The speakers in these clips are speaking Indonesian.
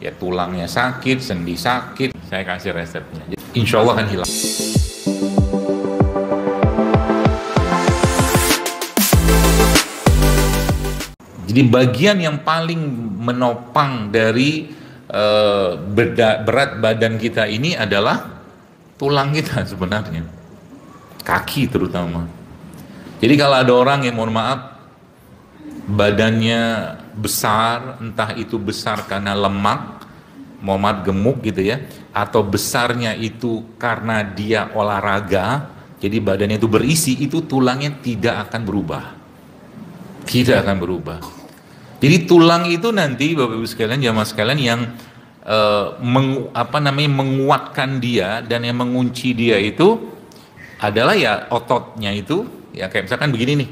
ya tulangnya sakit, sendi sakit, saya kasih resepnya. Insya Allah akan hilang. Jadi bagian yang paling menopang dari berat badan kita ini adalah tulang kita sebenarnya, kaki terutama. Jadi kalau ada orang yang mohon maaf badannya besar, entah itu besar karena lemak, mohon maaf gemuk gitu ya, atau besarnya itu karena dia olahraga, jadi badannya itu berisi, itu tulangnya tidak akan berubah, tidak akan berubah. Jadi tulang itu nanti Bapak Ibu sekalian, jamaah sekalian, yang menguatkan dia dan yang mengunci dia itu adalah ya ototnya itu, ya kayak misalkan begini nih,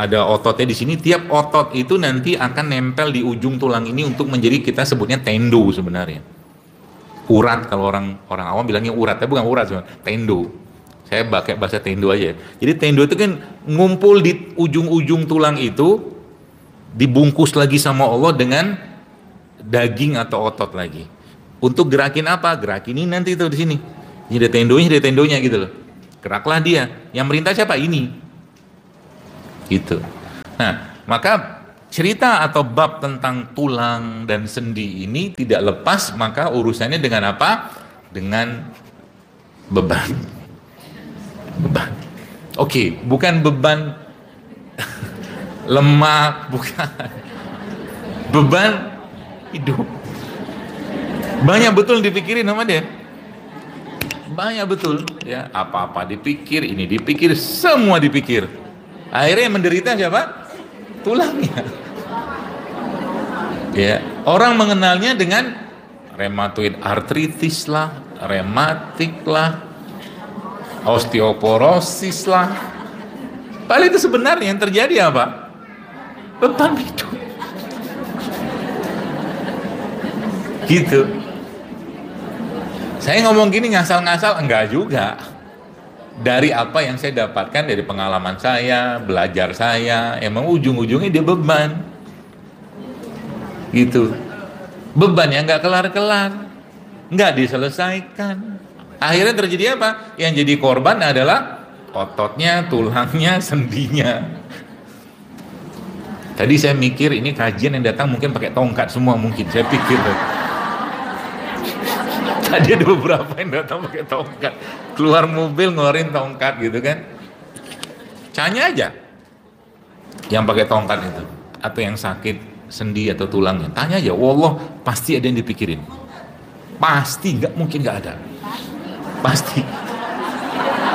ada ototnya di sini, tiap otot itu nanti akan nempel di ujung tulang ini untuk menjadi, kita sebutnya tendo sebenarnya. Urat, kalau orang awam bilangnya urat, tapi bukan urat sebenarnya, tendo. Saya pakai bahasa tendo aja. Jadi tendo itu kan ngumpul di ujung-ujung tulang itu, dibungkus lagi sama Allah dengan daging atau otot lagi. Untuk gerakin apa? Gerakin ini nanti itu di sini. Ini ada tendonya gitu loh. Geraklah dia. Yang merintah siapa? Ini. Gitu. Nah, maka cerita atau bab tentang tulang dan sendi ini tidak lepas, maka urusannya dengan apa? Dengan beban. Beban. Oke, bukan beban lemak, bukan, beban hidup. Banyak betul dipikirin sama dia, banyak betul ya, apa-apa dipikir, ini dipikir, semua dipikir. Akhirnya yang menderita siapa? Tulangnya. Ya, orang mengenalnya dengan rheumatoid arthritis lah, rematik lah, osteoporosis lah. Padahal itu sebenarnya yang terjadi apa? Beban hidup. Gitu. Saya ngomong gini ngasal-ngasal, enggak juga. Dari apa yang saya dapatkan dari pengalaman saya, belajar saya, emang ujung-ujungnya dia beban. Gitu. Beban yang enggak kelar-kelar, enggak diselesaikan. Akhirnya terjadi apa? Yang jadi korban adalah ototnya, tulangnya, sendinya. Tadi saya mikir ini kajian yang datang mungkin pakai tongkat semua, mungkin saya pikir tadi ada beberapa yang datang pakai tongkat, keluar mobil ngeluarin tongkat gitu kan. Tanya aja yang pakai tongkat itu atau yang sakit sendi atau tulangnya, tanya aja, wallah pasti ada yang dipikirin, pasti, nggak mungkin nggak ada, pasti.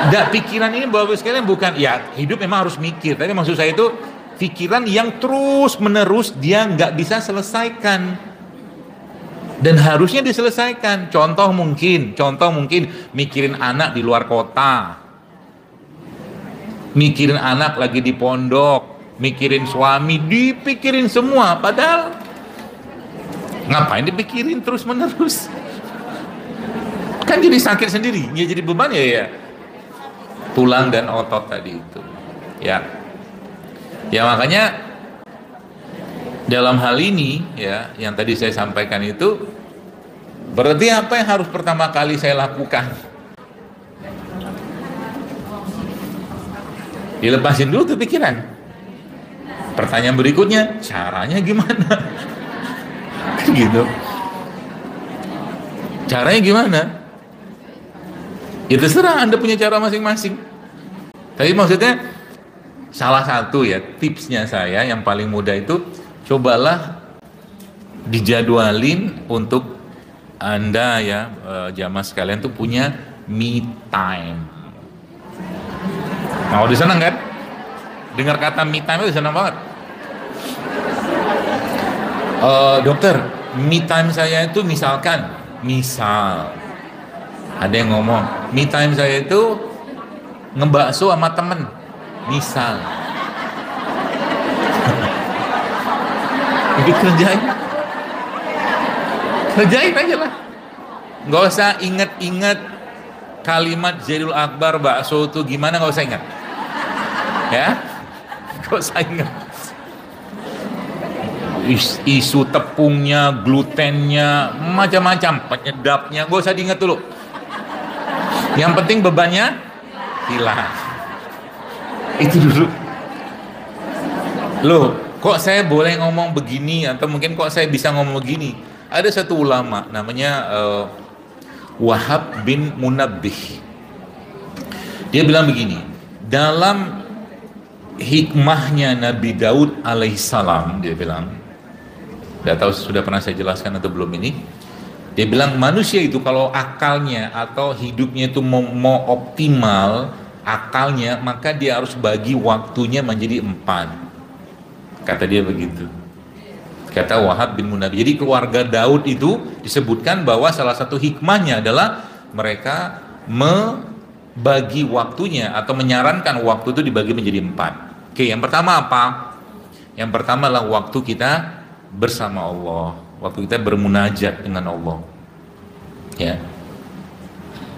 Nggak, pikiran ini Bapak sekalian bukan, ya hidup memang harus mikir, tapi maksud saya itu pikiran yang terus menerus dia nggak bisa selesaikan dan harusnya diselesaikan. Contoh mungkin mikirin anak di luar kota, mikirin anak lagi di pondok, mikirin suami, dipikirin semua, padahal ngapain dipikirin terus menerus, kan jadi sakit sendiri, ya jadi beban ya tulang dan otot tadi itu ya. Ya makanya dalam hal ini ya, yang tadi saya sampaikan itu berarti apa yang harus pertama kali saya lakukan? Dilepasin dulu tuh pikiran. Pertanyaan berikutnya, caranya gimana? Gitu. Caranya gimana? Ya terserah, Anda punya cara masing-masing. Tapi maksudnya salah satu ya tipsnya saya yang paling mudah itu, cobalah dijadwalin untuk Anda ya, jamaah sekalian tuh punya me time. Mau disenang kan? Dengar kata me time itu senang banget. Dokter, me time saya itu misalkan, misal ada yang ngomong, me time saya itu ngebakso sama temen, misal. Itu kerjain aja lah, nggak usah inget-inget kalimat Zaidul Akbar bakso itu gimana, nggak usah ingat ya, nggak usah ingat. Isu tepungnya, glutennya, macam-macam, penyedapnya, gak usah diingat dulu. Yang penting bebannya hilang. Itu dulu. Loh, kok saya boleh ngomong begini, atau mungkin kok saya bisa ngomong begini? Ada satu ulama namanya Wahab bin Munabbih. Dia bilang begini, dalam hikmahnya Nabi Daud alaihissalam, dia bilang, tidak tahu sudah pernah saya jelaskan atau belum ini. Dia bilang manusia itu kalau akalnya atau hidupnya itu mau optimal akalnya, maka dia harus bagi waktunya menjadi 4. Kata dia begitu. Kata Wahab bin Munabbih. Jadi keluarga Daud itu disebutkan bahwa salah satu hikmahnya adalah mereka membagi waktunya atau menyarankan waktu itu dibagi menjadi 4. Oke, yang pertama apa? Yang pertama adalah waktu kita bersama Allah, waktu kita bermunajat dengan Allah. Ya,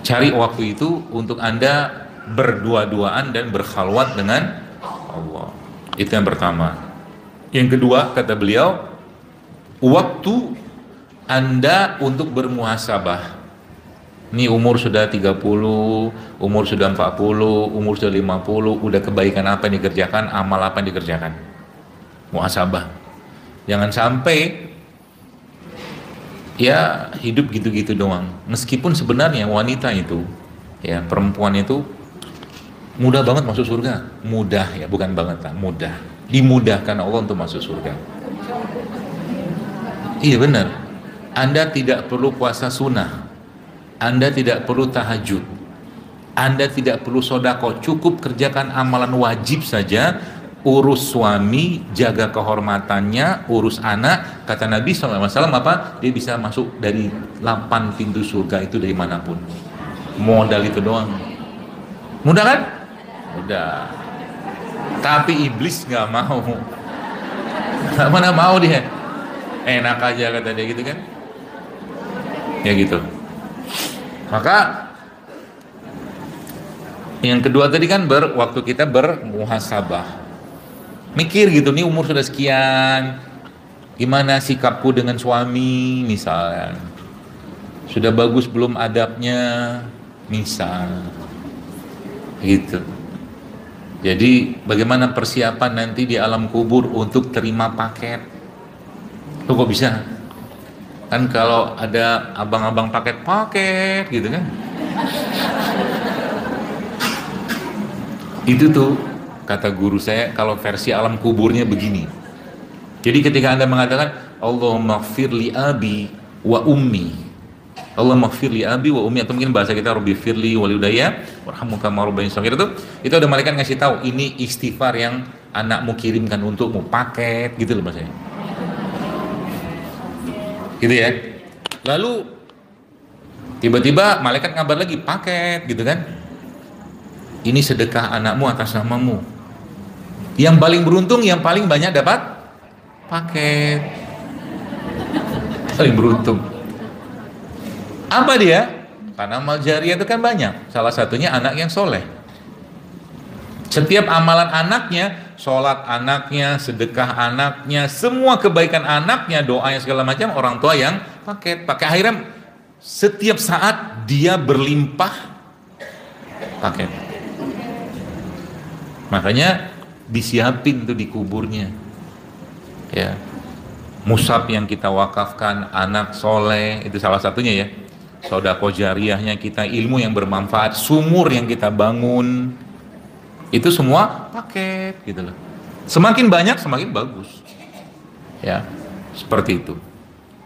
cari waktu itu untuk Anda berdua-duaan dan berkhalwat dengan Allah. Itu yang pertama. Yang kedua, kata beliau, waktu Anda untuk bermuhasabah. Ini umur sudah 30, umur sudah 40, umur sudah 50, udah kebaikan apa yang dikerjakan, amal apa yang dikerjakan. Muhasabah. Jangan sampai ya hidup gitu-gitu doang. Meskipun sebenarnya wanita itu, ya perempuan itu mudah banget masuk surga. Mudah ya, bukan banget lah, mudah. Dimudahkan Allah untuk masuk surga. Iya benar. Anda tidak perlu puasa sunnah. Anda tidak perlu tahajud. Anda tidak perlu sodako. Cukup kerjakan amalan wajib saja. Urus suami, jaga kehormatannya, urus anak. Kata Nabi SAW apa? Dia bisa masuk dari 8 pintu surga itu dari manapun. Modal itu doang. Mudah kan? Mudah. Tapi iblis nggak mau. Nggak mana mau dia. Enak aja kata dia gitu kan. Ya gitu. Maka yang kedua tadi kan waktu kita bermuhasabah. Mikir gitu, nih umur sudah sekian, gimana sikapku dengan suami misalnya, sudah bagus belum adabnya misal gitu. Jadi bagaimana persiapan nanti di alam kubur untuk terima paket? Lo kok bisa? Kan kalau ada abang-abang paket gitu kan, itu tuh kata guru saya, kalau versi alam kuburnya begini. Jadi ketika Anda mengatakan Allahumma ighfir li abi wa ummi, Allahumma ighfir li abi wa ummi, atau mungkin bahasa kita Rabbi firli walidayya warhamhum kama rabbayani shaghira, itu ada malaikat ngasih tahu ini istighfar yang anakmu kirimkan untukmu, paket gitu loh bahasanya. Gitu ya. Lalu tiba-tiba malaikat ngabar lagi paket gitu kan. Ini sedekah anakmu atas namamu. Yang paling beruntung, yang paling banyak dapat paket. Paling beruntung. Apa dia? Karena amal jariah itu kan banyak. Salah satunya anak yang soleh. Setiap amalan anaknya, sholat anaknya, sedekah anaknya, semua kebaikan anaknya, doanya segala macam, orang tua yang paket. Pakai akhirnya setiap saat dia berlimpah paket. Makanya disiapin tuh di kuburnya ya, musab yang kita wakafkan, anak soleh itu salah satunya ya, sodako jariahnya kita, ilmu yang bermanfaat, sumur yang kita bangun, itu semua paket gitu loh. Semakin banyak semakin bagus ya, seperti itu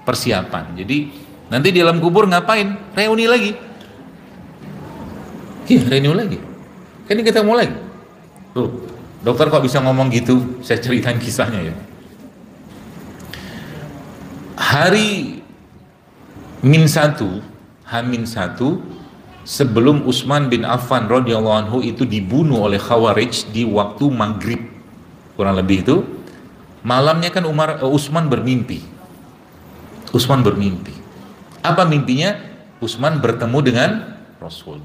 persiapan. Jadi nanti di dalam kubur ngapain? Reuni lagi. Iya, reuni lagi. Kan ini kita mau lagi. Tuh, dokter kok bisa ngomong gitu? Saya ceritain kisahnya ya. Hari H-1 sebelum Utsman bin Affan radhiyallahu anhu itu dibunuh oleh Khawarij di waktu maghrib kurang lebih itu, malamnya kan Utsman bermimpi. Apa mimpinya? Utsman bertemu dengan Rasul.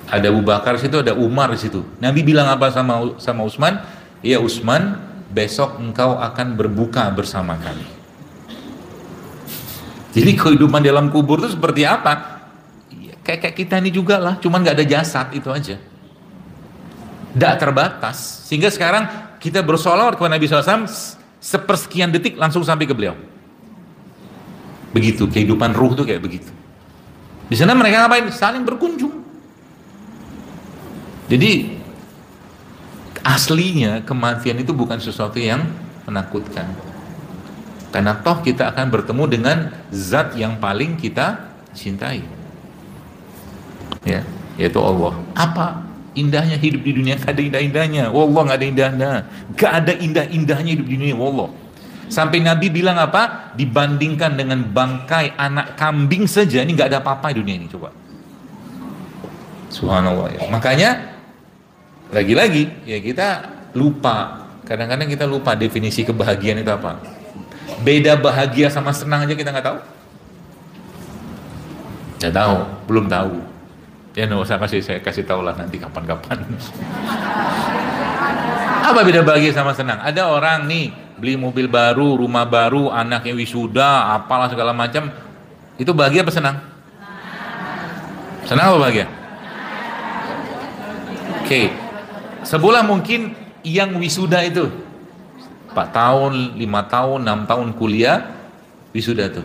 Ada Abu Bakar di situ, ada Umar di situ. Nabi bilang apa sama Utsman? Ya Utsman, besok engkau akan berbuka bersama kami. Jadi kehidupan di dalam kubur itu seperti apa? Ya, kayak kita ini juga lah, cuman gak ada jasad, itu aja. Tidak terbatas. Sehingga sekarang kita bersolawat kepada Nabi SAW, sepersekian detik langsung sampai ke beliau. Begitu, kehidupan ruh tuh kayak begitu. Di sana mereka ngapain? Saling berkunjung. Jadi aslinya kematian itu bukan sesuatu yang menakutkan. Karena toh kita akan bertemu dengan zat yang paling kita cintai. Ya, yaitu Allah. Apa indahnya hidup di dunia? Gak ada indah-indahnya. Wallah, gak ada indahnya. Gak ada indah-indahnya hidup di dunia. Wallah. Sampai Nabi bilang apa? Dibandingkan dengan bangkai anak kambing saja, ini gak ada apa-apa di dunia ini. Coba. Subhanallah ya. Makanya lagi-lagi ya kita lupa. Kadang-kadang kita lupa definisi kebahagiaan itu apa. Beda bahagia sama senang aja kita nggak tahu. Nggak tahu, belum tahu. Ya nggak usah saya kasih tahu lah nanti kapan-kapan. Apa beda bahagia sama senang? Ada orang nih beli mobil baru, rumah baru, anaknya wisuda, apalah segala macam. Itu bahagia apa senang? Senang apa bahagia? Oke. Sebulan mungkin yang wisuda itu 4 tahun, 5 tahun, 6 tahun kuliah wisuda tuh.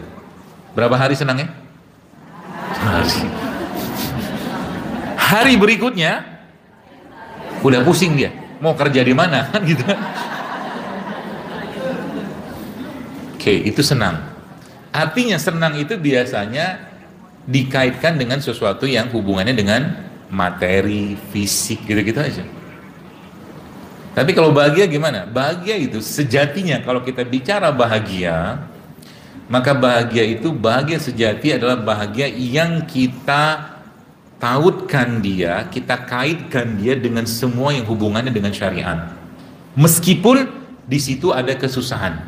Berapa hari senangnya? Hari berikutnya udah pusing dia, mau kerja di mana gitu. Oke, itu senang. Artinya senang itu biasanya dikaitkan dengan sesuatu yang hubungannya dengan materi, fisik, gitu-gitu aja. Tapi kalau bahagia gimana? Bahagia itu sejatinya kalau kita bicara bahagia, maka bahagia sejati adalah bahagia yang kita tautkan dia, kita kaitkan dia dengan semua yang hubungannya dengan syariat. Meskipun di situ ada kesusahan.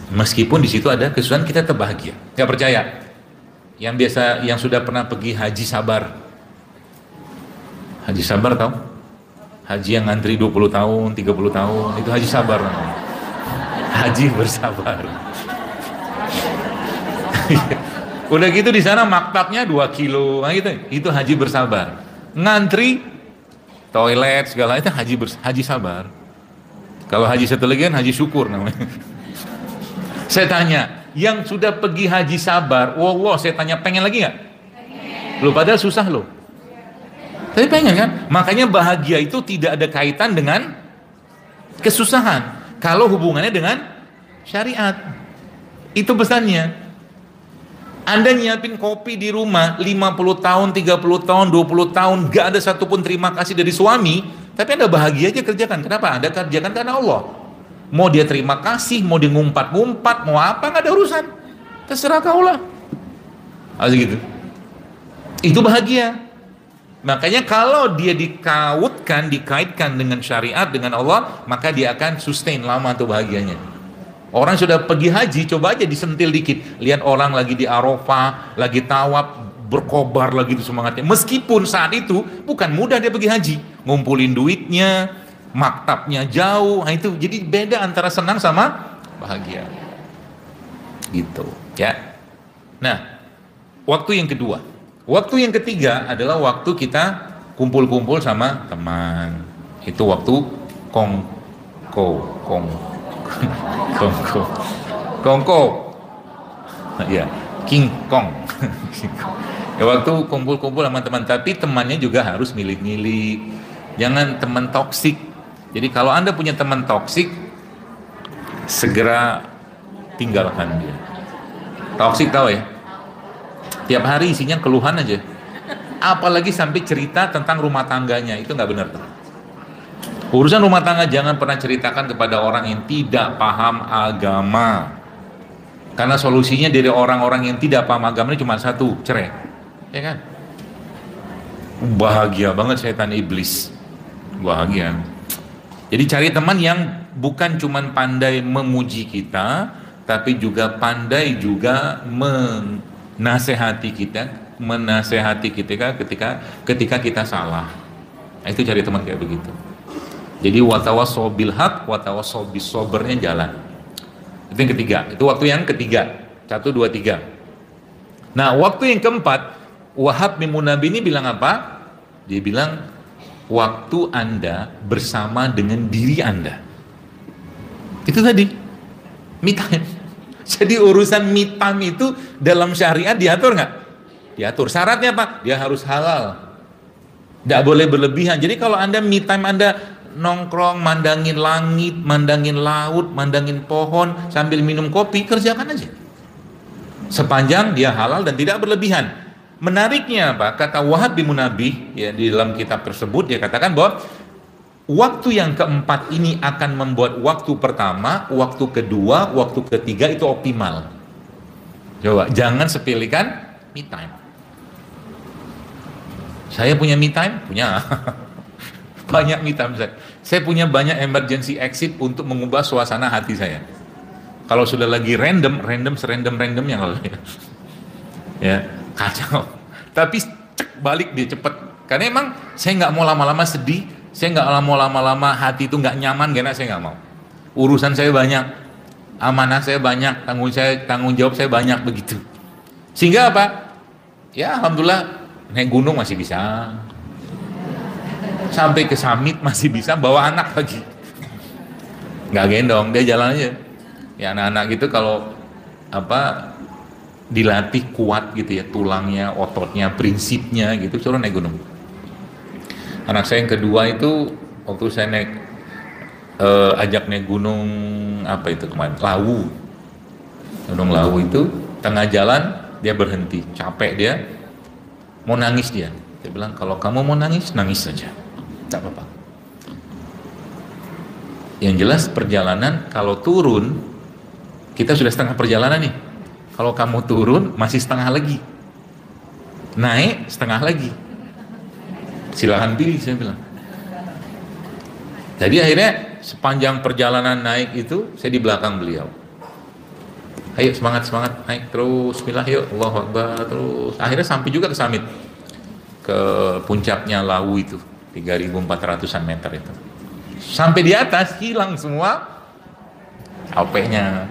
Meskipun di situ ada kesusahan, kita tetap bahagia. Gak percaya? Yang sudah pernah pergi haji sabar. Haji sabar tahu? Haji yang ngantri 20 tahun, 30 tahun, itu haji sabar namanya. Haji bersabar. Udah gitu di sana maktabnya 2 kilo, nah gitu. Itu haji bersabar. Ngantri toilet segala itu haji sabar. Kalau haji satu lagi kan haji syukur namanya. Saya tanya, yang sudah pergi haji sabar, wallah saya tanya pengen lagi nggak? Lu padahal susah loh. Tapi pengen kan? Makanya bahagia itu tidak ada kaitan dengan kesusahan. Kalau hubungannya dengan syariat. Itu pesannya. Anda nyiapin kopi di rumah 50 tahun, 30 tahun, 20 tahun, gak ada satupun terima kasih dari suami, tapi Anda bahagia aja kerjakan. Kenapa? Anda kerjakan karena Allah. Mau dia terima kasih, mau dia ngumpat-ngumpat, mau apa, gak ada urusan. Terserah kaulah. Harus gitu. Itu bahagia. Makanya kalau dia dikaitkan dengan syariat, dengan Allah, maka dia akan sustain lama tuh bahagianya. Orang sudah pergi haji, coba aja disentil dikit. Lihat orang lagi di Arafah, lagi tawaf, berkobar lagi itu semangatnya. Meskipun saat itu bukan mudah dia pergi haji. Ngumpulin duitnya, maktabnya jauh, nah itu. Jadi beda antara senang sama bahagia. Gitu, ya. Nah, waktu yang kedua. Waktu yang ketiga adalah waktu kita kumpul-kumpul sama teman. Itu waktu kongko. Ya, King Kong. Ya, waktu kumpul-kumpul sama teman, tapi temannya juga harus milih-milih. Jangan teman toksik. Jadi kalau Anda punya teman toksik, segera tinggalkan dia. Toksik tahu ya? Tiap hari isinya keluhan aja. Apalagi sampai cerita tentang rumah tangganya, itu nggak benar. Urusan rumah tangga jangan pernah ceritakan kepada orang yang tidak paham agama. Karena solusinya dari orang-orang yang tidak paham agama ini cuma satu, cerai. Ya kan? Bahagia banget setan iblis. Bahagia. Jadi cari teman yang bukan cuma pandai memuji kita, tapi juga pandai juga menasehati kita ketika kita salah. Nah, itu cari teman kayak begitu. Jadi watawassaw bil haq, watawassaw bis sabrnya jalan. Itu yang ketiga. Itu waktu yang ketiga. 1, 2, 3. Nah, waktu yang keempat, Wahab bin Munabbih ini bilang apa? Dia bilang waktu Anda bersama dengan diri Anda. Itu tadi me time. Jadi urusan me time itu dalam syariat diatur nggak? Diatur. Syaratnya apa? Dia harus halal. Nggak boleh berlebihan. Jadi kalau Anda me time, Anda nongkrong, mandangin langit, mandangin laut, mandangin pohon, sambil minum kopi, kerjakan aja. Sepanjang dia halal dan tidak berlebihan. Menariknya apa? Kata Wahab bin Munabbih ya, di dalam kitab tersebut dia katakan bahwa waktu yang keempat ini akan membuat waktu pertama, waktu kedua, waktu ketiga itu optimal. Coba jangan sepelekan me time. Saya punya me time? Punya. Banyak me time saya punya banyak emergency exit untuk mengubah suasana hati saya. Kalau sudah lagi serandom-randomnya kalau ya kacau. Tapi balik dia cepet. Karena emang saya nggak mau lama-lama sedih, saya nggak mau lama-lama hati itu nggak nyaman, karena saya nggak mau. Urusan saya banyak, amanah saya banyak, tanggung jawab saya banyak begitu. Sehingga apa? Ya alhamdulillah naik gunung masih bisa. Sampai ke summit masih bisa bawa anak lagi, nggak gendong, dia jalan aja. Ya anak-anak gitu kalau apa dilatih kuat gitu ya, tulangnya, ototnya, prinsipnya gitu, suruh naik gunung. Anak saya yang kedua itu waktu saya ajak naik gunung apa itu kemarin, Gunung Lawu itu, tengah jalan dia berhenti, capek dia, mau nangis dia bilang kalau kamu mau nangis, nangis saja. Tak apa-apa. Yang jelas perjalanan kalau turun kita sudah setengah perjalanan nih. Kalau kamu turun masih setengah lagi, naik setengah lagi. Silahkan pilih, saya bilang. Jadi akhirnya sepanjang perjalanan naik itu saya di belakang beliau. Ayo semangat naik terus, bismillah yuk, Allahu Akbar terus. Akhirnya sampai juga ke summit, ke puncaknya Lawu itu. 3.400-an meter itu. Sampai di atas hilang semua capeknya.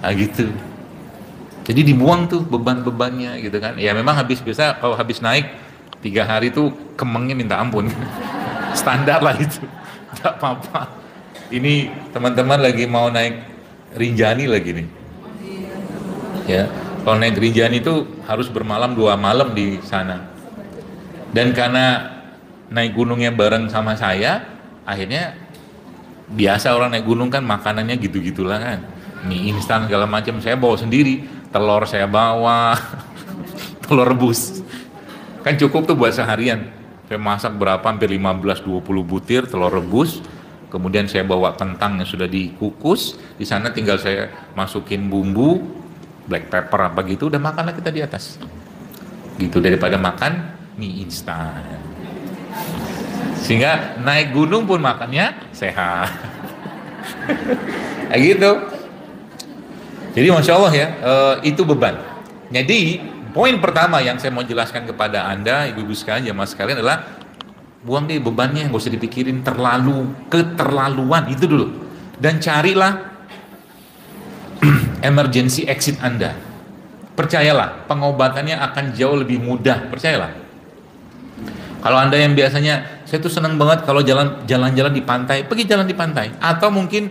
Nah gitu. Jadi dibuang tuh beban-bebannya gitu kan. Ya memang biasa kalau habis naik 3 hari tuh kemengnya minta ampun. Standar lah itu. Tidak apa-apa. Ini teman-teman lagi mau naik Rinjani lagi nih. Ya, kalau naik Rinjani itu harus bermalam 2 malam di sana. Dan karena naik gunungnya bareng sama saya, akhirnya biasa orang naik gunung kan makanannya gitu-gitulah kan, mie instan segala macam, saya bawa sendiri, telur saya bawa, telur rebus, kan cukup tuh buat seharian. Saya masak berapa, hampir 15-20 butir telur rebus, kemudian saya bawa kentang yang sudah dikukus, di sana tinggal saya masukin bumbu, black pepper apa gitu, udah makanlah kita di atas, gitu daripada makan mie instan. Sehingga naik gunung pun makannya sehat. Kayak gitu. Jadi masya Allah ya, itu beban. Jadi poin pertama yang saya mau jelaskan kepada Anda, ibu-ibu sekalian, jamaah sekalian adalah buang deh bebannya, nggak usah dipikirin keterlaluan itu dulu. Dan carilah emergency exit Anda. Percayalah, pengobatannya akan jauh lebih mudah. Percayalah. Kalau Anda yang biasanya, saya tuh senang banget kalau jalan-jalan di pantai, pergi jalan di pantai. Atau mungkin,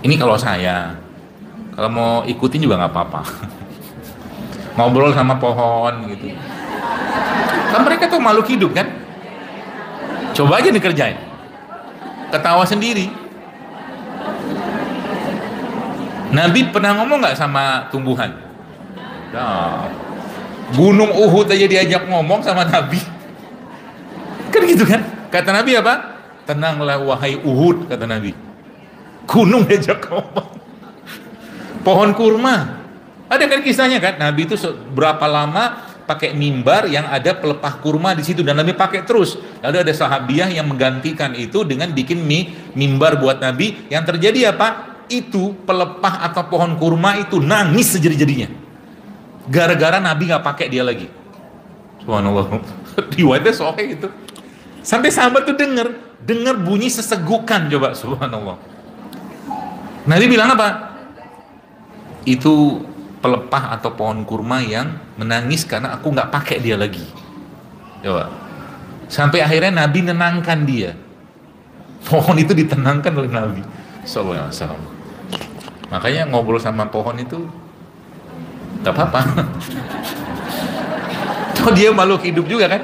ini kalau saya, kalau mau ikutin juga nggak apa-apa. Ngobrol sama pohon gitu. Kan mereka tuh makhluk hidup kan? Coba aja dikerjain. Ketawa sendiri. Nabi pernah ngomong nggak sama tumbuhan? Nah, Gunung Uhud aja diajak ngomong sama Nabi. Kan gitu kan? Kata Nabi apa? Tenanglah wahai Uhud, kata Nabi. Gunung diajak ngomong. Pohon kurma. Ada kan kisahnya kan? Nabi itu berapa lama pakai mimbar yang ada pelepah kurma di situ, dan Nabi pakai terus. Lalu ada sahabiah yang menggantikan itu dengan bikin mimbar buat Nabi. Yang terjadi apa? Itu pelepah atau pohon kurma itu nangis sejadi-jadinya. Gara-gara Nabi nggak pakai dia lagi. Subhanallah. Riwayatnya soalnya gitu. Sampai sahabat tuh dengar bunyi sesegukan, coba subhanallah. Nabi bilang apa? Itu pelepah atau pohon kurma yang menangis karena aku nggak pakai dia lagi. Coba. Sampai akhirnya Nabi nenangkan dia. Pohon itu ditenangkan oleh Nabi sallallahu alaihi wasallam. Makanya ngobrol sama pohon itu tak apa-apa. Toh dia makhluk hidup juga kan?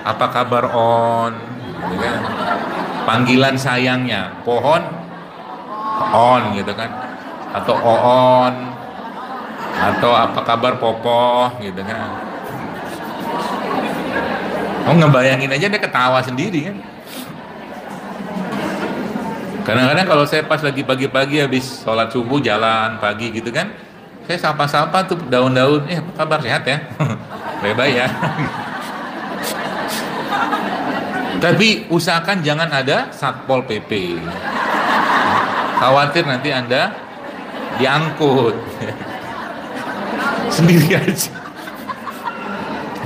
Apa kabar on? Gitu kan? Panggilan sayangnya pohon on gitu kan? Atau oon, atau apa kabar popo gitu kan? Oh, ngebayangin aja dia ketawa sendiri kan? Kadang-kadang kalau saya pas lagi pagi-pagi habis sholat subuh jalan pagi gitu kan, saya sapa-sapa tuh daun-daun, apa kabar, sehat ya? Bye-bye ya. Tapi usahakan jangan ada Satpol PP. Khawatir nanti Anda diangkut. Sendiri aja.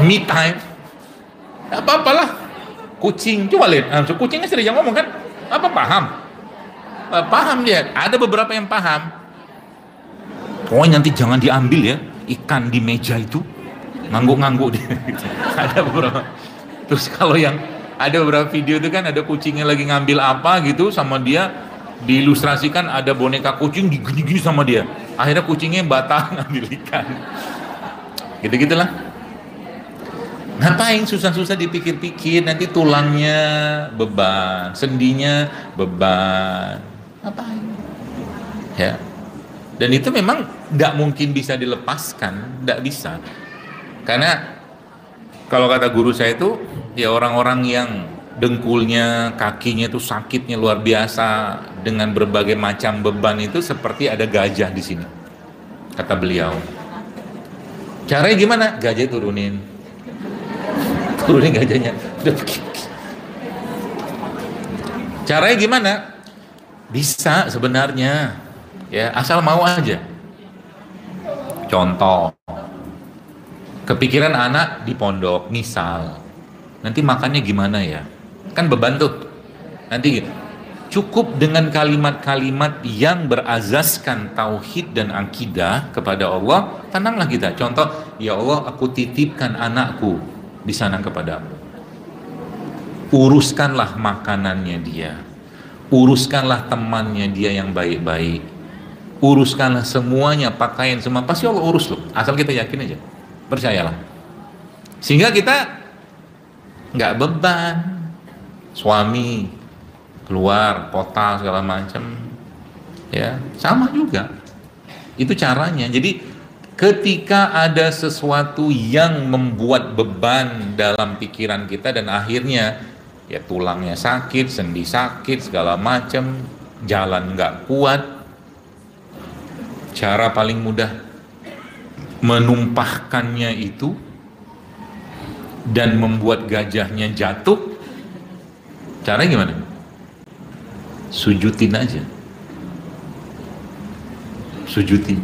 Me time. Apa-apalah. Kucing, coba lihat. Kucingnya sering ngomong kan? Apa paham? Paham dia. Ada beberapa yang paham. Pokoknya nanti jangan diambil ya ikan di meja itu. Ngangguk-ngangguk dia. Ada beberapa. Terus kalau yang ada beberapa video itu kan ada kucingnya lagi ngambil apa gitu sama dia, diilustrasikan ada boneka kucing digini-gini sama dia. Akhirnya kucingnya batal ngambil ikan. Gitu-gitulah. Ngapain susah-susah dipikir-pikir, nanti tulangnya beban, sendinya beban. Ngapain? Ya. Dan itu memang nggak mungkin bisa dilepaskan, nggak bisa. Karena kalau kata guru saya itu, ya orang-orang yang dengkulnya, kakinya itu sakitnya luar biasa dengan berbagai macam beban itu seperti ada gajah di sini, kata beliau. Caranya gimana? Gajah turunin gajahnya. Udah begini. Caranya gimana? Bisa sebenarnya, ya asal mau aja. Contoh, kepikiran anak di pondok, misal, nanti makannya gimana ya? Kan beban tuh. Nanti gitu. Cukup dengan kalimat-kalimat yang berazaskan tauhid dan akidah kepada Allah, tenanglah kita. Contoh, ya Allah, aku titipkan anakku di sana kepadamu. Uruskanlah makanannya dia. Uruskanlah temannya dia yang baik-baik. Uruskanlah semuanya, pakaian semua. Pasti Allah urus loh. Asal kita yakin aja. Percayalah. Sehingga kita nggak beban. Suami keluar kota segala macam, ya sama juga. Itu caranya. Jadi ketika ada sesuatu yang membuat beban dalam pikiran kita dan akhirnya ya tulangnya sakit, sendi sakit segala macam, jalan nggak kuat, cara paling mudah menumpahkannya itu dan membuat gajahnya jatuh, caranya gimana? Sujudin aja, sujudin.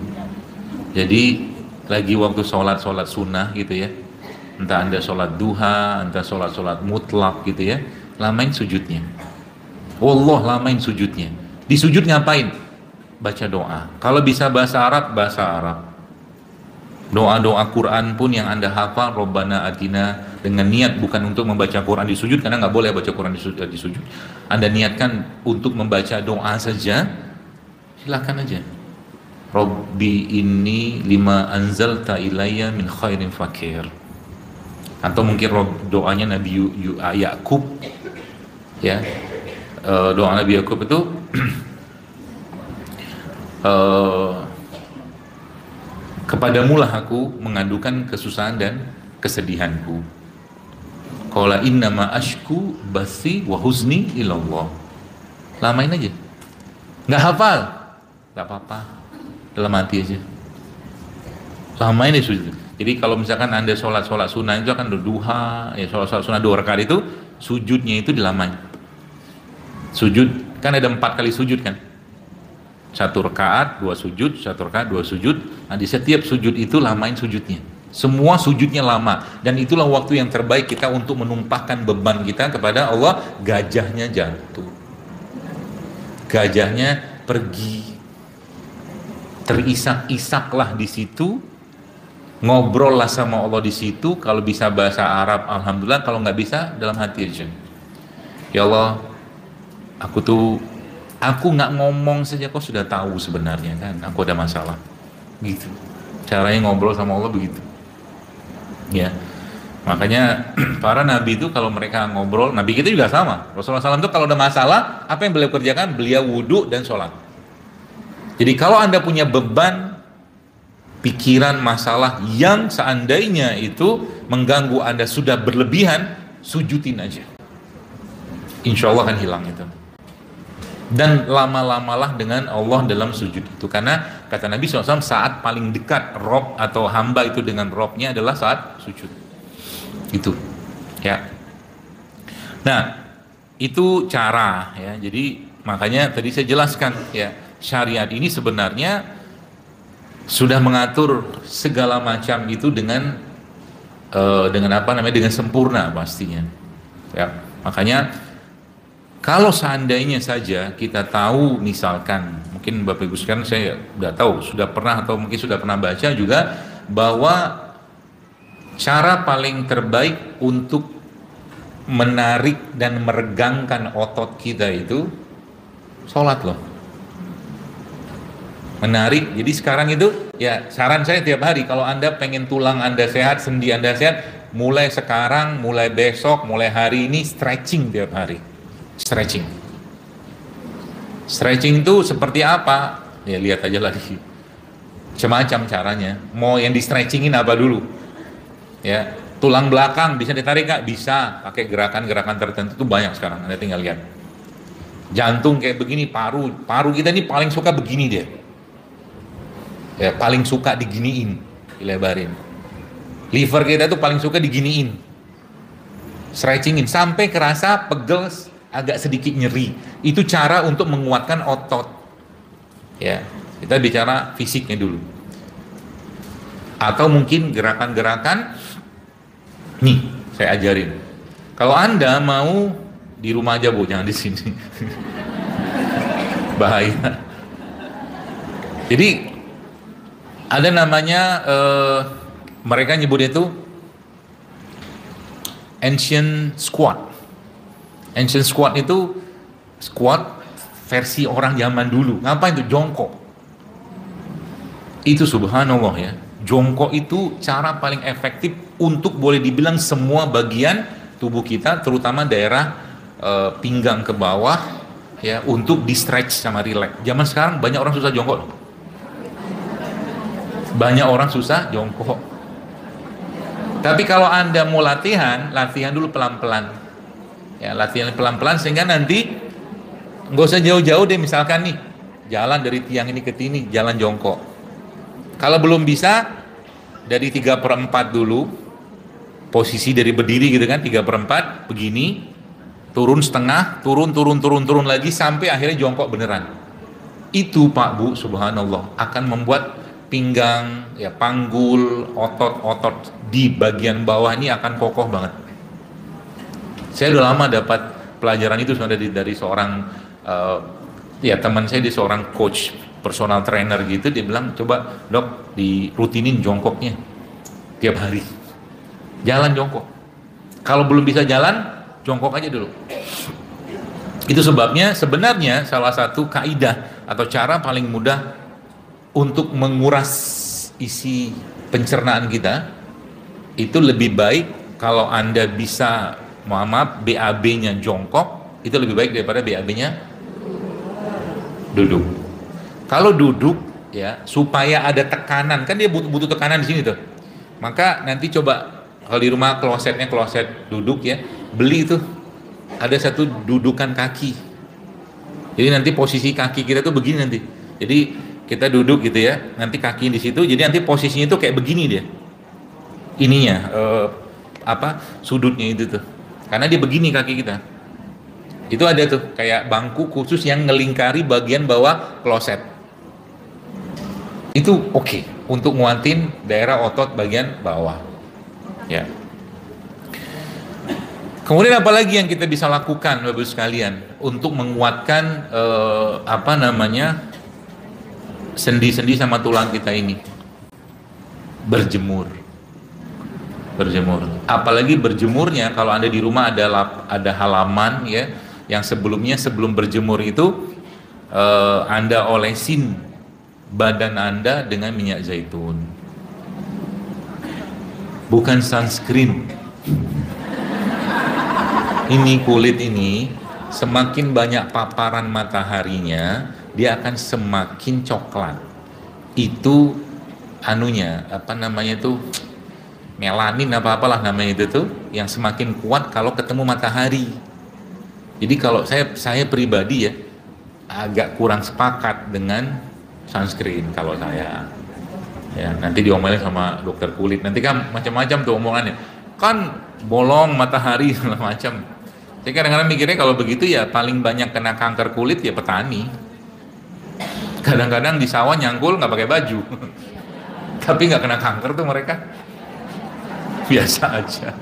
Jadi lagi waktu sholat sunnah gitu ya, entah anda sholat duha, entah sholat mutlak gitu ya, lamain sujudnya. Wallah, lamain sujudnya. Di sujud ngapain? Baca doa. Kalau bisa bahasa Arab, bahasa Arab. Doa-doa Quran pun yang anda hafal, Rabbana atina, dengan niat bukan untuk membaca Quran di sujud, karena nggak boleh baca Quran di sujud. Anda niatkan untuk membaca doa saja, silakan aja. Rabbi inni lima anzalta ilayya min khairin fakir. Atau mungkin doanya Nabi Yakub, ya, doa Nabi Yakub itu kepadamulah aku mengadukan kesusahan dan kesedihanku. Qala innama ashku bathi wa huzni ilallah. Lamain aja. Nggak hafal, nggak apa-apa, dalam hati aja. Lamain aja sujud. Jadi kalau misalkan anda sholat sunnah itu akan duha, ya sholat sunnah 2 rakaat itu sujudnya itu dilamain. Sujud kan ada 4 kali sujud kan? 1 rakaat 2 sujud, 1 rakaat 2 sujud. Nah di setiap sujud itu lamain sujudnya. Semua sujudnya lama, dan itulah waktu yang terbaik kita untuk menumpahkan beban kita kepada Allah. Gajahnya jatuh, gajahnya pergi, terisak-isaklah di situ, ngobrollah sama Allah di situ. Kalau bisa bahasa Arab, alhamdulillah. Kalau nggak bisa, dalam hati aja. Ya Allah, aku nggak ngomong saja, kau sudah tahu sebenarnya kan, aku ada masalah. Gitu. Caranya ngobrol sama Allah begitu. Ya, makanya para nabi itu kalau mereka ngobrol, nabi kita juga sama. Rasulullah SAW itu kalau ada masalah, apa yang beliau kerjakan? Beliau wudhu dan sholat. Jadi kalau Anda punya beban, pikiran, masalah yang seandainya itu mengganggu Anda sudah berlebihan, sujudin aja. Insya Allah akan hilang itu. Dan lama-lamalah dengan Allah dalam sujud itu, karena kata Nabi SAW, saat paling dekat Rob atau hamba itu dengan Robnya adalah saat sujud itu, ya. Nah, itu cara, ya. Jadi makanya tadi saya jelaskan, ya, syariat ini sebenarnya sudah mengatur segala macam itu dengan apa namanya, dengan sempurna pastinya, ya. Makanya kalau seandainya saja kita tahu, misalkan, mungkin Bapak Ibu sekalian, saya udah tahu, sudah pernah atau mungkin sudah pernah baca juga, bahwa cara paling terbaik untuk menarik dan meregangkan otot kita itu sholat loh. Menarik. Jadi sekarang itu, ya saran saya tiap hari, kalau Anda pengen tulang Anda sehat, sendi Anda sehat, mulai sekarang, mulai besok, mulai hari ini, stretching tiap hari. Stretching itu seperti apa? Ya lihat aja lagi. Macam-macam caranya. Mau yang di stretchingin apa dulu? Ya, tulang belakang bisa ditarik nggak? Bisa. Pakai gerakan-gerakan tertentu itu banyak sekarang. Anda tinggal lihat. Jantung kayak begini, paru kita ini paling suka begini dia. Ya, paling suka diginiin, dilebarin. Liver kita tuh paling suka diginiin. Stretchingin sampai kerasa pegel, agak sedikit nyeri. Itu cara untuk menguatkan otot. Ya, kita bicara fisiknya dulu. Atau mungkin gerakan-gerakan, nih saya ajarin. Kalau Anda mau di rumah aja, Bu, jangan di sini. Bahaya. Jadi ada namanya mereka nyebutnya itu ancient squat. Ancient squat itu squat versi orang zaman dulu. Ngapain itu? Jongkok. Itu subhanallah ya. Jongkok itu cara paling efektif untuk boleh dibilang semua bagian tubuh kita, terutama daerah pinggang ke bawah, ya, untuk di stretch sama relax. Zaman sekarang banyak orang susah jongkok. Banyak orang susah jongkok. Tapi kalau Anda mau latihan dulu pelan-pelan. Ya, latihan pelan-pelan sehingga nanti nggak usah jauh-jauh deh, misalkan nih jalan dari tiang ini ke sini, jalan jongkok. Kalau belum bisa, dari 3/4 dulu, posisi dari berdiri gitu kan, 3/4 begini, turun setengah, turun lagi sampai akhirnya jongkok beneran. Itu Pak Bu, subhanallah, akan membuat pinggang, ya, panggul, otot-otot di bagian bawah ini akan kokoh banget. Saya udah lama dapat pelajaran itu sebenarnya dari seorang ya teman saya, dia seorang coach, personal trainer gitu. Dia bilang, coba dok dirutinin jongkoknya tiap hari, jalan jongkok. Kalau belum bisa jalan, jongkok aja dulu. Itu sebabnya sebenarnya salah satu kaidah atau cara paling mudah untuk menguras isi pencernaan kita itu lebih baik kalau Anda bisa, maaf, BAB-nya jongkok, itu lebih baik daripada BAB-nya duduk. Kalau duduk, ya, supaya ada tekanan, kan dia butuh tekanan di sini tuh. Maka nanti coba kalau di rumah kloset duduk, ya, beli itu ada satu dudukan kaki. Jadi nanti posisi kaki kita tuh begini nanti. Jadi kita duduk gitu ya, nanti kaki di situ, jadi nanti posisinya itu kayak begini dia. Ininya sudutnya itu tuh. Karena dia begini kaki kita. Itu ada tuh kayak bangku khusus yang ngelingkari bagian bawah kloset. Itu oke. untuk nguatin daerah otot bagian bawah. Ya. Kemudian apalagi yang kita bisa lakukan Bapak sekalian untuk menguatkan sendi-sendi sama tulang kita ini? Berjemur. Apalagi berjemurnya kalau Anda di rumah ada halaman ya, yang sebelum berjemur itu Anda olesin badan Anda dengan minyak zaitun. Bukan sunscreen. Ini kulit ini semakin banyak paparan mataharinya, dia akan semakin coklat. Itu melanin apalah namanya itu tuh, yang semakin kuat kalau ketemu matahari. Jadi kalau saya pribadi ya agak kurang sepakat dengan sunscreen kalau saya. Ya, nanti diomelin sama dokter kulit. Nanti kan macam-macam tuh omongannya. Kan bolong matahari segala macam. Saya kadang-kadang mikirnya kalau begitu ya paling banyak kena kanker kulit ya petani. Kadang-kadang di sawah nyanggul nggak pakai baju, tapi nggak kena kanker tuh mereka. Biasa aja.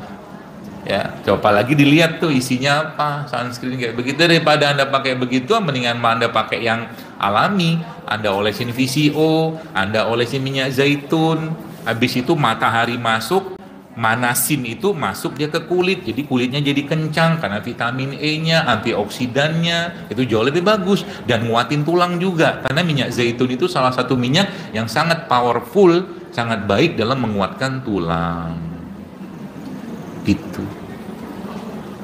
Ya, coba lagi dilihat tuh isinya apa, sunscreen kayak begitu. Daripada Anda pakai begitu, mendingan Anda pakai yang alami. Anda olesin VCO, Anda olesin minyak zaitun. Habis itu matahari masuk, manasin itu masuk dia ke kulit, jadi kulitnya jadi kencang karena vitamin E-nya, antioksidannya itu jauh lebih bagus, dan nguatin tulang juga karena minyak zaitun itu salah satu minyak yang sangat powerful, sangat baik dalam menguatkan tulang. Gitu.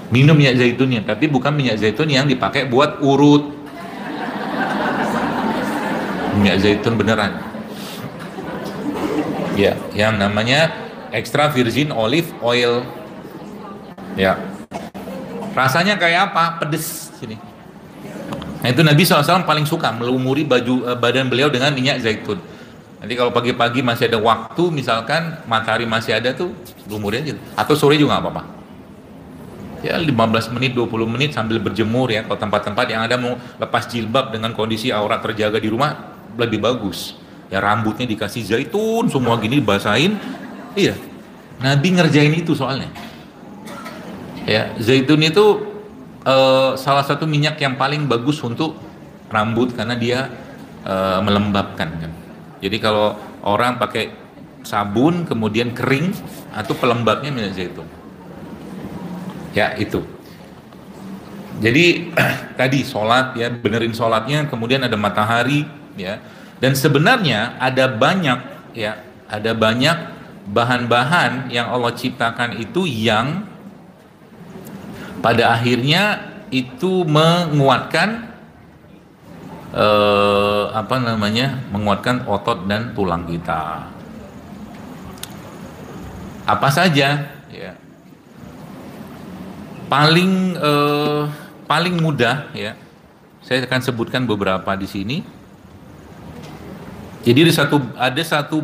Minum minyak zaitunnya, tapi bukan minyak zaitun yang dipakai buat urut. Minyak zaitun beneran. Ya, yang namanya extra virgin olive oil. Ya. Rasanya kayak apa? Pedes sini. Nah, itu Nabi SAW paling suka melumuri badan beliau dengan minyak zaitun. Nanti kalau pagi-pagi masih ada waktu, misalkan matahari masih ada tuh, lumuri aja. Atau sore juga nggak apa-apa. Ya 15 menit, 20 menit sambil berjemur ya. Kalau tempat-tempat yang ada mau lepas jilbab dengan kondisi aurat terjaga di rumah, lebih bagus. Ya rambutnya dikasih zaitun, semua gini dibasahin. Iya, Nabi ngerjain itu soalnya. Ya, zaitun itu salah satu minyak yang paling bagus untuk rambut karena dia melembabkan kan. Jadi kalau orang pakai sabun kemudian kering, atau pelembabnya minyak zaitun. Ya itu. Jadi tadi sholat ya, benerin sholatnya, kemudian ada matahari ya. Dan sebenarnya ada banyak bahan-bahan yang Allah ciptakan itu yang pada akhirnya itu menguatkan menguatkan otot dan tulang kita. Apa saja ya? Paling mudah ya. Saya akan sebutkan beberapa di sini. Jadi ada satu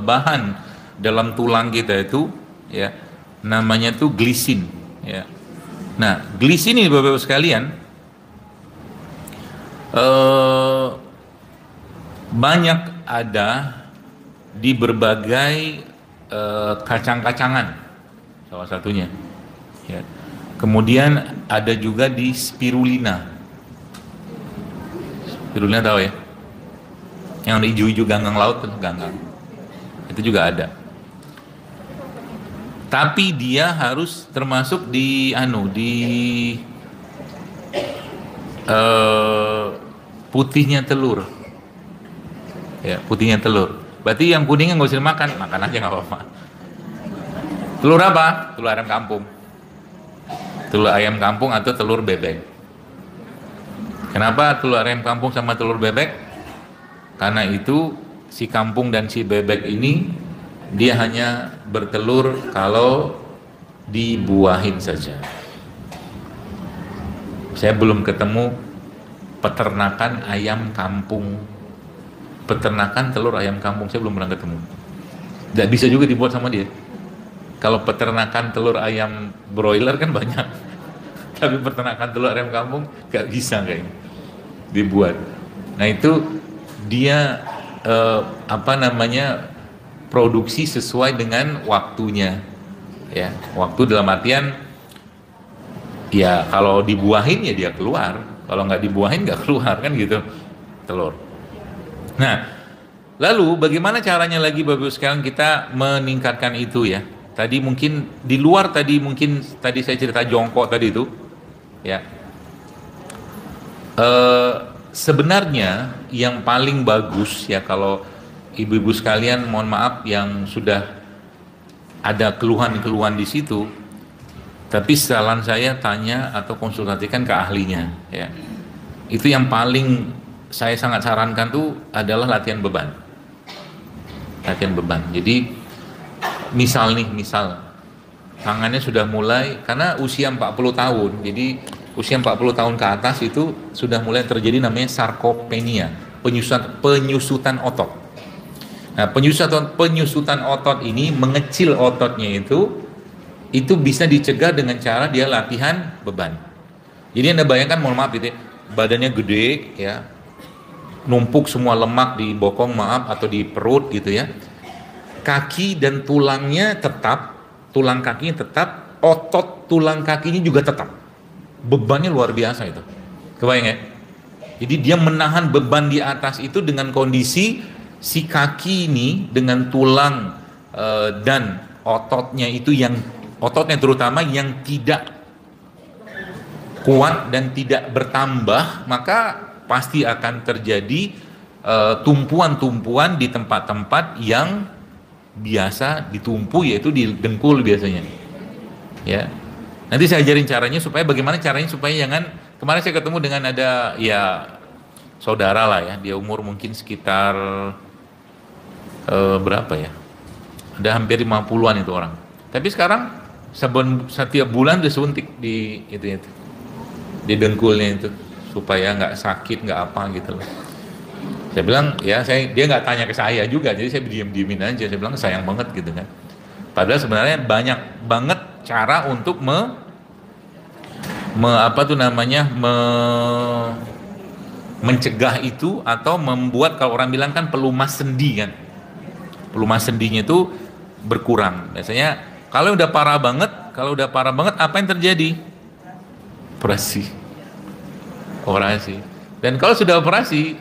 bahan dalam tulang kita itu ya, namanya tuh glisin ya. Nah, glisin ini Bapak-Ibu sekalian banyak ada di berbagai kacang-kacangan salah satunya ya. Kemudian ada juga di spirulina. Spirulina tahu ya? Yang hijau-hijau ganggang laut tuh, ganggang. Itu juga ada. Tapi dia harus termasuk di putihnya telur. Ya, putihnya telur. Berarti yang kuningnya nggak usah dimakan, makan aja nggak apa-apa. Telur apa? Telur ayam kampung. Telur ayam kampung atau telur bebek. Kenapa telur ayam kampung sama telur bebek? Karena itu si kampung dan si bebek ini dia hanya bertelur kalau dibuahin saja. Saya belum ketemu peternakan ayam kampung, peternakan telur ayam kampung, saya belum pernah ketemu. Tidak bisa juga dibuat sama dia. Kalau peternakan telur ayam broiler kan banyak, tapi peternakan telur ayam kampung gak bisa kayaknya dibuat. Nah itu dia apa namanya, produksi sesuai dengan waktunya, ya. Waktu dalam artian, ya kalau dibuahin ya dia keluar, kalau nggak dibuahin nggak keluar kan gitu telur. Nah, lalu bagaimana caranya lagi Bapak Ibu sekalian kita meningkatkan itu ya? Tadi mungkin di luar tadi, mungkin tadi saya cerita jongkok tadi itu, ya. Sebenarnya yang paling bagus ya, kalau ibu-ibu sekalian, mohon maaf yang sudah ada keluhan-keluhan di situ, tapi saran saya tanya atau konsultasikan ke ahlinya ya. Itu yang paling saya sangat sarankan tuh adalah latihan beban. Latihan beban. Jadi misal tangannya sudah mulai, karena usia 40 tahun, jadi usia 40 tahun ke atas itu sudah mulai terjadi namanya sarkopenia, penyusutan otot. Nah, penyusutan otot ini mengecil ototnya itu bisa dicegah dengan cara dia latihan beban. Jadi Anda bayangkan, mohon maaf gitu ya, badannya gede ya, numpuk semua lemak di bokong atau di perut gitu ya. Kaki dan tulangnya tetap, tulang kakinya tetap, otot tulang kakinya juga tetap. Bebannya luar biasa itu. Kebayang ya? Jadi dia menahan beban di atas itu dengan kondisi si kaki ini dengan tulang dan ototnya itu, yang ototnya terutama yang tidak kuat dan tidak bertambah, maka pasti akan terjadi tumpuan-tumpuan di tempat-tempat yang biasa ditumpu, yaitu di dengkul biasanya ya. Nanti saya ajarin caranya, bagaimana caranya supaya jangan. Kemarin saya ketemu dengan ada ya saudara lah ya, dia umur mungkin sekitar berapa ya, ada hampir 50-an itu orang, tapi sekarang setiap bulan disuntik di itu di dengkulnya itu supaya nggak sakit, nggak apa gitu loh. Saya bilang ya, dia nggak tanya ke saya juga, jadi saya diemin aja. Saya bilang sayang banget gitu kan. Padahal sebenarnya banyak banget cara untuk mencegah itu, atau membuat, kalau orang bilang kan pelumas sendi kan, pelumas sendinya itu berkurang. Biasanya kalau udah parah banget apa yang terjadi? Operasi. Dan kalau sudah operasi,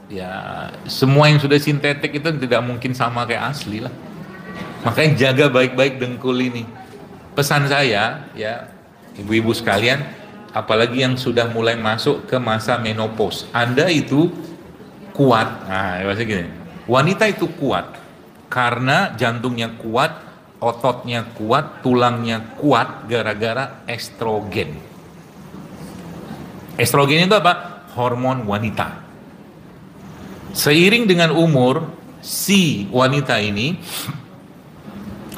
ya semua yang sudah sintetik itu tidak mungkin sama kayak asli lah. Makanya jaga baik-baik dengkul ini. Pesan saya ya, ibu-ibu sekalian, apalagi yang sudah mulai masuk ke masa menopause, Anda itu kuat. Nah, maksudnya gini, wanita itu kuat karena jantungnya kuat, ototnya kuat, tulangnya kuat gara-gara estrogen. Estrogen itu apa? Hormon wanita. Seiring dengan umur, si wanita ini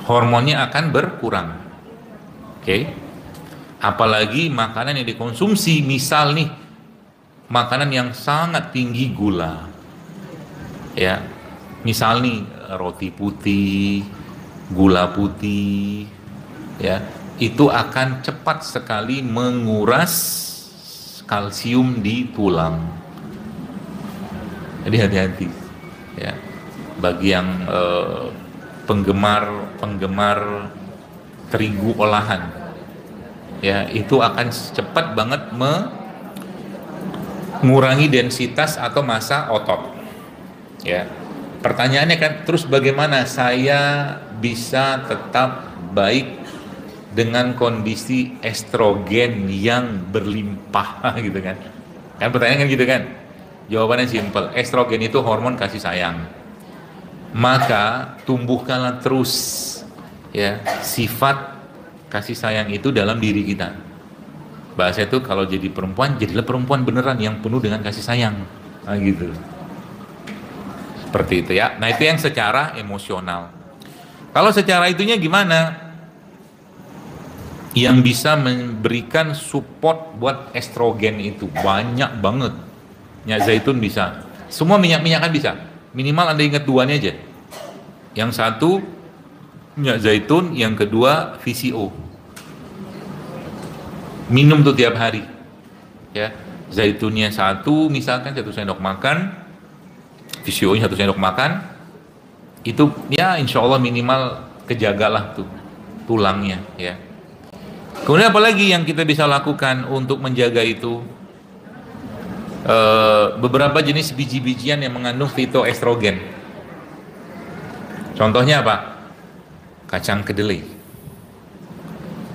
hormonnya akan berkurang. Oke. Apalagi makanan yang dikonsumsi, misal nih makanan yang sangat tinggi gula. Ya. Misal nih roti putih, gula putih, ya, itu akan cepat sekali menguras kalsium di tulang. Jadi hati-hati ya, bagi yang penggemar terigu olahan ya, itu akan cepat banget mengurangi densitas atau massa otot ya. Pertanyaannya kan, terus bagaimana saya bisa tetap baik dengan kondisi estrogen yang berlimpah gitu kan? Kan pertanyaan kan gitu kan? Jawabannya simpel, estrogen itu hormon kasih sayang. Maka tumbuhkanlah terus ya sifat kasih sayang itu dalam diri kita. Bahasa itu kalau jadi perempuan, jadilah perempuan beneran yang penuh dengan kasih sayang. Nah, gitu. Seperti itu ya. Nah, itu yang secara emosional. Kalau secara itunya gimana? Yang bisa memberikan support buat estrogen itu banyak banget. Minyak zaitun bisa. Semua minyak-minyak kan bisa. Minimal Anda ingat duanya aja. Yang satu minyak zaitun, yang kedua VCO. Minum tuh tiap hari. Ya, zaitunnya satu, misalkan 1 sendok makan. VCO-nya 1 sendok makan, itu ya insya Allah minimal kejagalah tuh tulangnya ya. Kemudian apalagi yang kita bisa lakukan untuk menjaga itu? Beberapa jenis biji-bijian yang mengandung fitoestrogen. Contohnya apa? Kacang kedelai.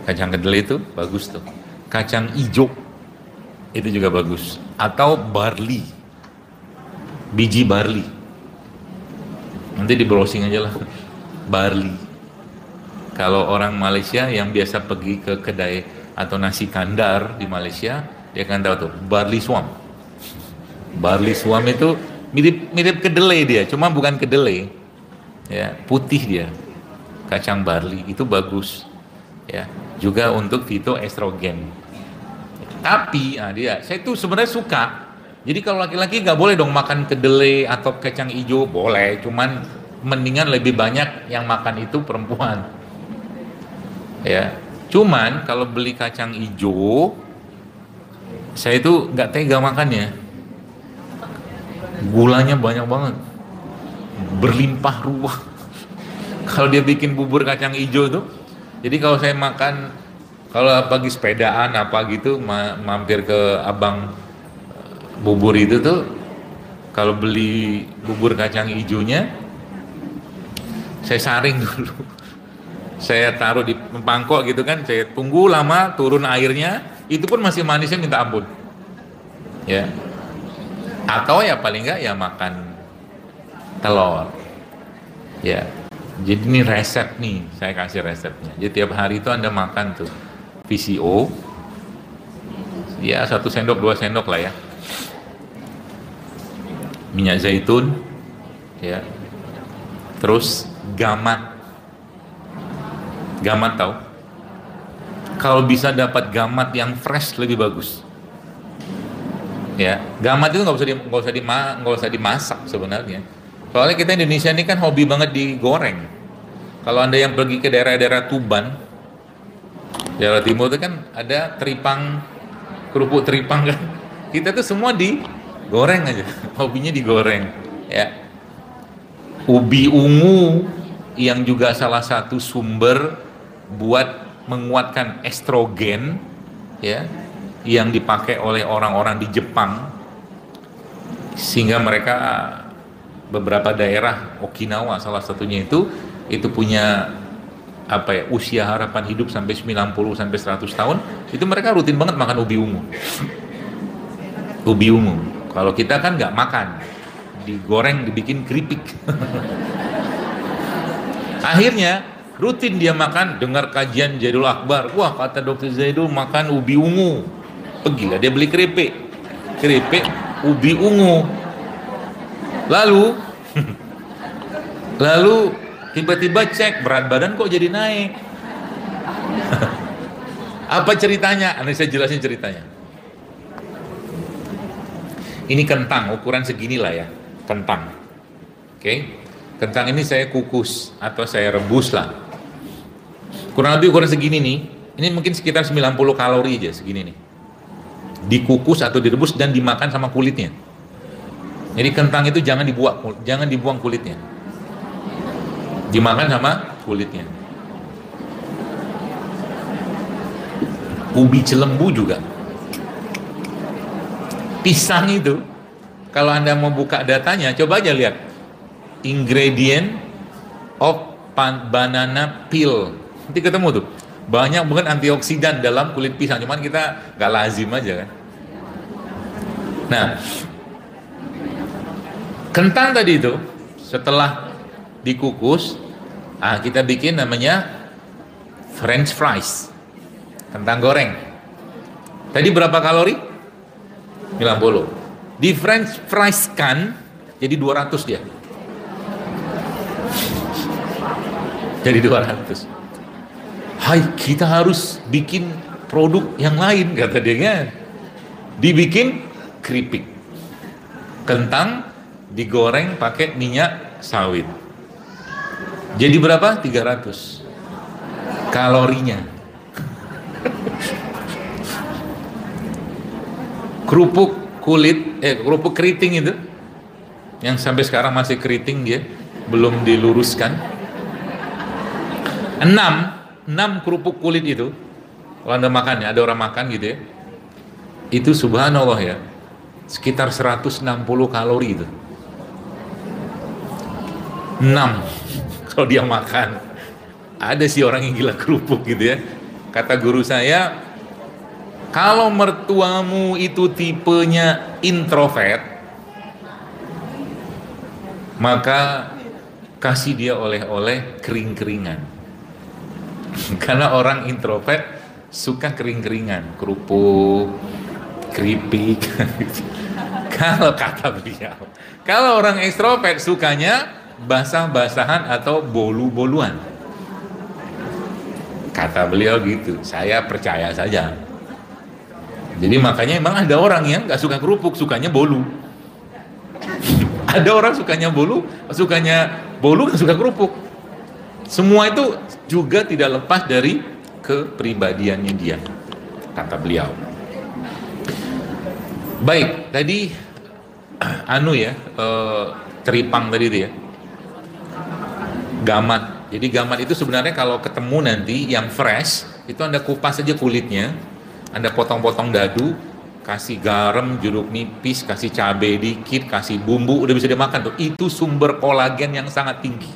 Kacang kedelai itu bagus tuh. Kacang hijau itu juga bagus. Atau barley, biji barley. Nanti di browsing aja lah. Barley. Kalau orang Malaysia yang biasa pergi ke kedai atau nasi kandar di Malaysia, dia akan tahu tuh barley swam. Barley swam itu mirip kedelai dia, cuma bukan kedelai. Ya, putih dia. Kacang barley itu bagus. Ya, juga untuk fitoestrogen. Tapi saya tuh sebenarnya suka. Jadi kalau laki-laki nggak boleh dong makan kedelai atau kacang hijau, boleh, cuman mendingan lebih banyak yang makan itu perempuan. Ya, cuman kalau beli kacang hijau, saya itu nggak tega makannya. Gulanya banyak banget, berlimpah ruah. Kalau dia bikin bubur kacang hijau tuh, jadi kalau saya makan, kalau pagi sepedaan apa gitu, mampir ke abang bubur itu tuh, kalau beli bubur kacang hijaunya, saya saring dulu. Saya taruh di mangkok gitu kan, saya tunggu lama, turun airnya, itu pun masih manisnya minta ampun. Ya. Atau ya paling enggak ya makan telur. Ya. Jadi ini resep nih, saya kasih resepnya. Jadi tiap hari itu Anda makan tuh VCO, ya 1 sendok 2 sendok lah ya. Minyak zaitun, ya. Terus gamat. Gamat tahu? Kalau bisa dapat gamat yang fresh lebih bagus. Ya, gamat itu nggak usah dimasak sebenarnya. Soalnya kita Indonesia ini kan hobi banget digoreng. Kalau Anda yang pergi ke daerah-daerah Tuban, Jawa Timur itu kan ada kerupuk teripang kan. Kita tuh semua digoreng aja, hobinya digoreng. Ya, ubi ungu yang juga salah satu sumber buat menguatkan estrogen, ya, yang dipakai oleh orang-orang di Jepang, sehingga mereka beberapa daerah Okinawa salah satunya itu punya usia harapan hidup sampai 90 sampai 100 tahun. Itu mereka rutin banget makan ubi ungu. Ubi ungu. Kalau kita kan nggak makan, digoreng, dibikin keripik. Akhirnya rutin dia makan, dengar kajian Zaidul Akbar. Wah, kata Dr. Zaidul makan ubi ungu. Pergilah dia beli keripik ubi ungu. Lalu tiba-tiba cek berat badan kok jadi naik. Apa ceritanya? Saya jelasin ceritanya. Ini kentang ukuran segini lah ya, kentang. Oke. Kentang ini saya kukus atau saya rebus lah. Kurang lebih ukuran segini nih. Ini mungkin sekitar 90 kalori aja segini nih. Dikukus atau direbus dan dimakan sama kulitnya. Jadi kentang itu jangan dibuang kulitnya. Dimakan sama kulitnya. Ubi celembu juga. Pisang itu, kalau Anda mau buka datanya, coba aja lihat. Ingredient of banana peel. Nanti ketemu tuh. Banyak banget antioksidan dalam kulit pisang. Cuman kita nggak lazim aja kan. Nah, kentang tadi itu, setelah dikukus, kita bikin namanya French fries. Kentang goreng. Tadi berapa kalori? 90. Di French fries kan, jadi 200 dia. Jadi 200. Hai, kita harus bikin produk yang lain, kata dia kan. Dibikin keripik. Kentang digoreng pakai minyak sawit. Jadi berapa? 300 kalorinya. Kerupuk keriting itu yang sampai sekarang masih keriting dia, belum diluruskan. 6 kerupuk kulit itu, kalau Anda makan ya, ada orang makan gitu ya, itu subhanallah ya, sekitar 160 kalori itu. 6 kalau dia makan. Ada sih orang yang gila kerupuk gitu ya. Kata guru saya, kalau mertuamu itu tipenya introvert, maka kasih dia oleh-oleh kering-keringan. Karena orang introvert suka kering-keringan, kerupuk, keripik. Kalau kata beliau, kalau orang ekstrovert sukanya basah-basahan atau bolu-boluan. Kata beliau gitu, saya percaya saja. Jadi makanya emang ada orang yang nggak suka kerupuk, sukanya bolu. Ada orang sukanya bolu nggak suka kerupuk. Semua itu juga tidak lepas dari kepribadiannya dia, kata beliau. Baik, tadi teripang tadi itu ya, gamat. Jadi gamat itu sebenarnya kalau ketemu nanti yang fresh, itu Anda kupas saja kulitnya, Anda potong-potong dadu, kasih garam, jeruk nipis, kasih cabai dikit, kasih bumbu, udah bisa dimakan tuh. Itu sumber kolagen yang sangat tinggi.